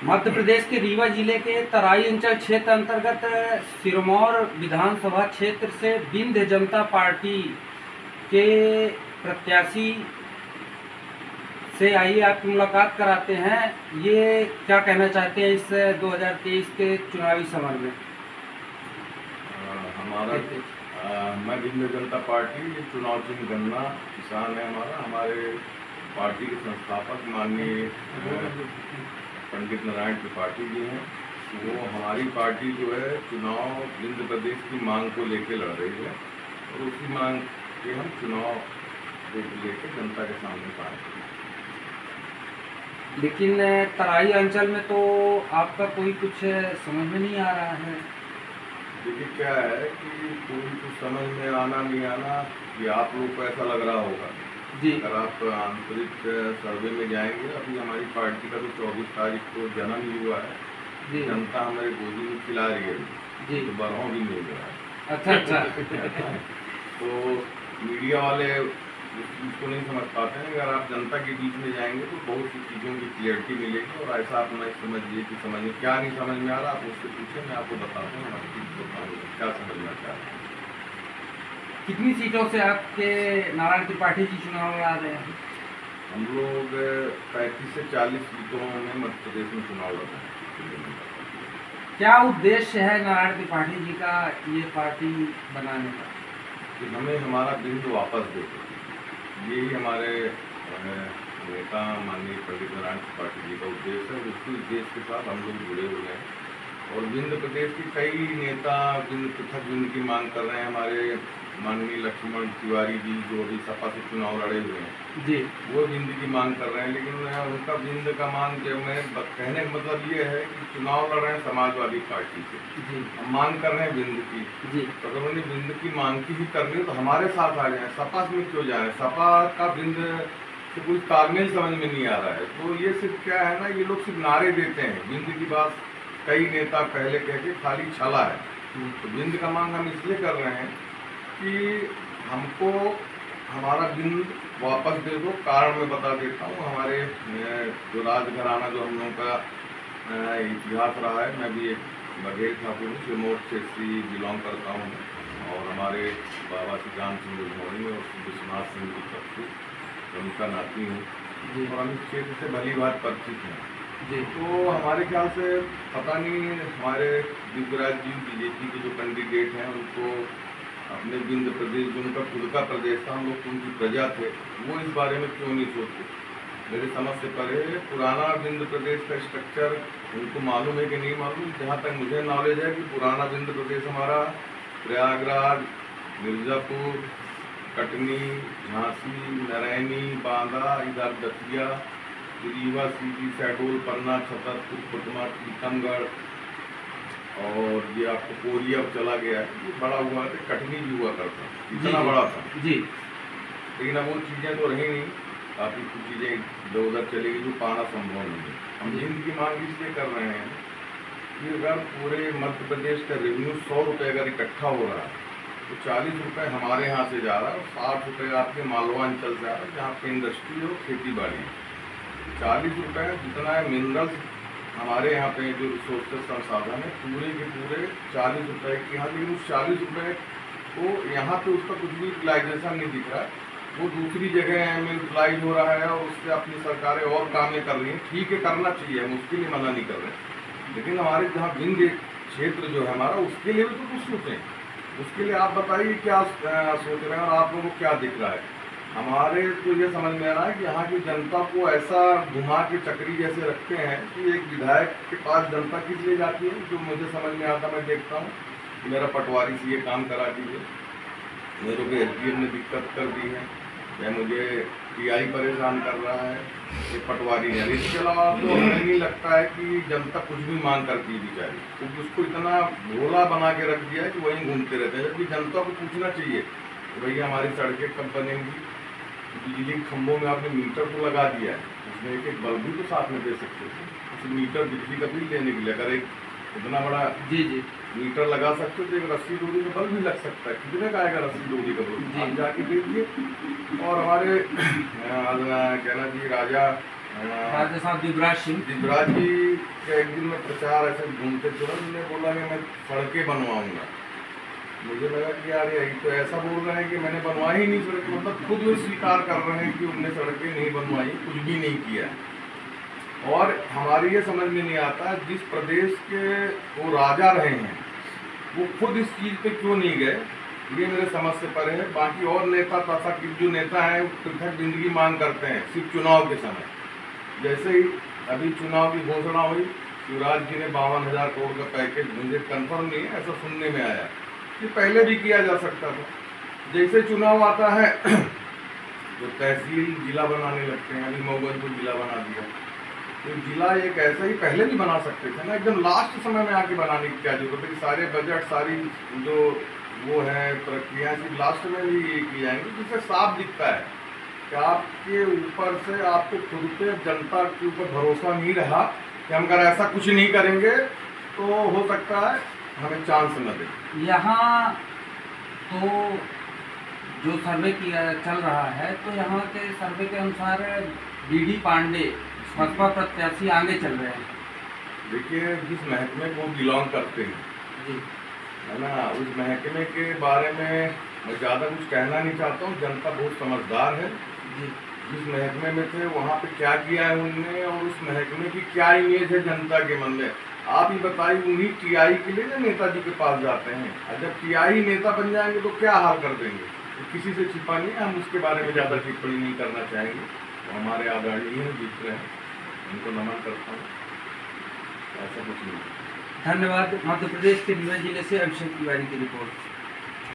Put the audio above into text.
मध्य प्रदेश के रीवा जिले के तराई अंचल क्षेत्र अंतर्गत सिरमौर विधानसभा क्षेत्र से विंध्य जनता पार्टी के प्रत्याशी से आइए आपकी मुलाकात कराते हैं। ये क्या कहना चाहते हैं इस 2023 के चुनावी समर में? मैं विंध्य जनता पार्टी चुनाव चिन्ह गन्ना किसान है। हमारे पार्टी के संस्थापक माननीय पंडित नारायण त्रिपाठी जी हैं। वो हमारी पार्टी जो है चुनाव विंध्य प्रदेश की मांग को लेकर लड़ रही है और उसी मांग के हम चुनाव लेकर जनता के सामने पाएंगे। लेकिन तराई अंचल में तो आपका कोई कुछ समझ में नहीं आ रहा है। देखिए क्या है कि कोई कुछ समझ में आना नहीं आना ये आप लोग को ऐसा लग रहा होगा जी। अगर आप आंतरिक सर्वे में जाएंगे, अभी हमारी पार्टी का तो 24 तारीख को जन्म ही हुआ है जी। जनता हमारे गोदी में खिला रही है जी, तो बरहों भी नहीं हुआ है। अच्छा तो मीडिया वाले इसको नहीं समझ पाते हैं। अगर आप जनता के बीच में जाएंगे तो बहुत सी चीज़ों की क्लियरिटी मिलेगी और ऐसा आप नहीं समझिए कि समझिए क्या नहीं समझ में आ रहा, आप उससे पूछें, मैं आपको बताता हूँ क्या समझना चाह रहे हैं। कितनी सीटों से आपके नारायण त्रिपाठी जी चुनाव लड़ा रहे हैं? हम लोग 35 से 40 सीटों में मध्य प्रदेश में चुनाव लड़ रहे हैं। क्या उद्देश्य है नारायण त्रिपाठी जी का ये पार्टी बनाने का? कि हमें हमारा बिंदु वापस दे, यही हमारे नेता माननीय पंडित नारायण त्रिपाठी जी का उद्देश्य है। उसी उद्देश्य के साथ हम लोग जुड़े हुए हैं और विंध्य प्रदेश के कई नेता पृथक विंध्य की मांग कर रहे हैं। हमारे माननीय लक्ष्मण तिवारी जी जो अभी सपा से चुनाव लड़े हुए हैं जी, वो विंध्य की मांग कर रहे हैं, लेकिन उनका विंध्य का मांग जो मैं कहने का मतलब ये है कि चुनाव लड़ रहे हैं समाजवादी पार्टी से जी, हम मांग कर रहे हैं विंध्य की जी। तो अगर उन्हें विंध्य की मांग की ही करनी है तो हमारे साथ आ जाए, सपा में क्यों जाए? सपा का विंध्य से कोई तालमेल समझ में नहीं आ रहा है। तो ये सिर्फ क्या है ना, ये लोग सिर्फ नारे देते हैं, विंध्य की बात कई नेता पहले कह के खाली छला है। तो विंध्य का मांग हम इसलिए कर रहे हैं कि हमको हमारा बिंद वापस दे दो। कारण मैं बता देता हूँ, हमारे जो राजघराना जो हम लोगों का इतिहास रहा है, मैं भी एक बघेल ठाकुर हूँ, सिरमौर क्षेत्र से बिलोंग करता हूँ और हमारे बाबा श्री राम सिंह धोनी और विश्वनाथ सिंह जी सबसे उनका नाती हूँ और हम इस क्षेत्र से भली बात परिचित हैं जी। तो हमारे ख्याल से पता नहीं हमारे दिव्यराज जी बीजेपी के जो कैंडिडेट हैं उनको अपने विंध्य प्रदेश जो उनका खुद का प्रदेश था, हम लोग उनकी प्रजा थे, वो इस बारे में क्यों नहीं सोचते? मेरे समझ से परे पुराना विंध्य प्रदेश का स्ट्रक्चर उनको मालूम है कि नहीं मालूम। जहाँ तक मुझे नॉलेज है कि पुराना विंध्य प्रदेश हमारा प्रयागराज, मिर्ज़ापुर, कटनी, झांसी, नरैनी, बांदा, इधर दतिया, रीवा, सीधी, शहडोल, पन्ना, छतरपुर, कोटमा, टीकमगढ़ और ये आपको कोरिया चला गया है, ये बड़ा हुआ है। कटनी भी हुआ करता, इतना बड़ा था जी। लेकिन अब वो चीज़ें तो रही नहीं, काफ़ी कुछ चीज़ें इधर उधर चली गई जो पाना संभव नहीं है। हम जिनकी मांग इसलिए कर रहे हैं कि अगर पूरे मध्य प्रदेश का रेवेन्यू 100 रुपये अगर इकट्ठा हो रहा है तो 40 रुपये हमारे यहाँ से जा रहा है और 60 रुपये आपके मालवा अंचल से आ रहा है जहाँ पे इंडस्ट्री और खेती बाड़ी है। 40 रुपये जितना है मिनरल्स हमारे यहाँ पे जो रिसोर्सेज संसाधन है पूरे के पूरे 40 रुपये के यहाँ, लेकिन उस 40 रुपये को यहाँ पे उसका कुछ भी यूटिलाइजेशन नहीं दिख रहा है, वो दूसरी जगह में यूटिलाइज हो रहा है और उससे अपनी सरकारें और कामें कर रही हैं। ठीक है, करना चाहिए, हम उसके लिए मना नहीं कर रहे, लेकिन हमारे जहाँ विंध्य क्षेत्र जो है हमारा उसके लिए भी तो कुछ सोचें। उसके लिए आप बताइए क्या सोच रहे हैं और आप लोगों को क्या दिख रहा है? हमारे तो ये समझ में आ रहा है कि यहाँ की जनता को ऐसा घुमा के चक्री जैसे रखते हैं कि एक विधायक के पास जनता किस लिए जाती है, जो मुझे समझ में आता, मैं देखता हूँ कि मेरा पटवारी से ये काम करा दीजिए, मेरे को एसडीएम ने दिक्कत कर दी है या मुझे टीआई परेशान कर रहा है, ये पटवारी है। इसके अलावा तो हमें नहीं लगता है कि जनता कुछ भी मांग करती है बेचारी, क्योंकि उसको इतना भोला बना के रख दिया है कि वहीं घूमते रहते हैं। जबकि जनता को पूछना चाहिए कि भैया हमारी सड़कें कब बनेंगी, बिजली खंभों में आपने मीटर तो लगा दिया है, उसमें एक एक बल्ब भी तो साथ में दे सकते थे। उस मीटर बिजली का बिल लेने के लिए अगर एक इतना बड़ा जी मीटर लगा सकते हो तो एक 80 दूरी का बल्ब भी लग सकता है। कितने का आएगा 80 दूरी का बल्ब? आप जाके देखिए। और हमारे कहना जी राजा राजा साहब दिवराज जी के एक दिन में प्रचार ऐसे घूमते थे, उन्होंने बोला कि मैं सड़कें बनवाऊंगा। मुझे लगा कि यार यही तो ऐसा बोल रहे हैं कि मैंने बनवाई ही नहीं सड़कें, मतलब खुद वो स्वीकार कर रहे हैं कि उनने सड़कें नहीं बनवाई, कुछ भी नहीं किया। और हमारी ये समझ में नहीं आता जिस प्रदेश के वो राजा रहे हैं वो खुद इस चीज़ पे क्यों नहीं गए, ये मेरे समझ से परे है। बाकी और नेता तथा जो नेता हैं वो पृथक जिंदगी मांग करते हैं सिर्फ चुनाव के समय। जैसे ही अभी चुनाव की घोषणा हुई, शिवराज जी ने 52,000 करोड़ का पैकेज, मुझे कंफर्म नहीं है, ऐसा सुनने में आया कि पहले भी किया जा सकता था। जैसे चुनाव आता है तो तहसील जिला बनाने लगते हैं, अभी मऊगंज को जिला बना दिया। तो जिला एक ऐसा ही पहले भी बना सकते थे ना, एकदम लास्ट समय में आके बनाने की क्या जरूरत है। सारे बजट, सारी जो वो है प्रक्रिया सिर्फ लास्ट में भी ये की जाएंगी, जिससे साफ दिखता है कि आपके ऊपर से आपको खुद पे जनता के ऊपर भरोसा नहीं रहा कि हम अगर ऐसा कुछ नहीं करेंगे तो हो सकता है हमें चांस न दें। यहाँ तो जो सर्वे किया चल रहा है, तो यहाँ के सर्वे के अनुसार बीडी पांडे भाजपा प्रत्याशी आगे चल रहे हैं। देखिए, जिस महकमे को बिलोंग करते हैं जी, है ना, उस महकमे के बारे में मैं ज़्यादा कुछ कहना नहीं चाहता हूँ। जनता बहुत समझदार है जी। जिस महकमे में थे वहाँ पे क्या किया है उनने, और उस महकमे की क्या इमेज है जनता के मन में। आप ही बताइए, उन्हीं टीआई के लिए जो नेताजी के पास जाते हैं, और जब टीआई नेता बन जाएंगे तो क्या हाल कर देंगे। तो किसी से छिपा नहीं, हम उसके बारे में ज़्यादा टिप्पणी नहीं करना चाहेंगे। तो हमारे आदरणीय हैं, जीत रहे हैं, उनको नमन करता हूँ, ऐसा कुछ नहीं। धन्यवाद। मध्य प्रदेश के रीवा जिले से अभिषेक तिवारी की रिपोर्ट।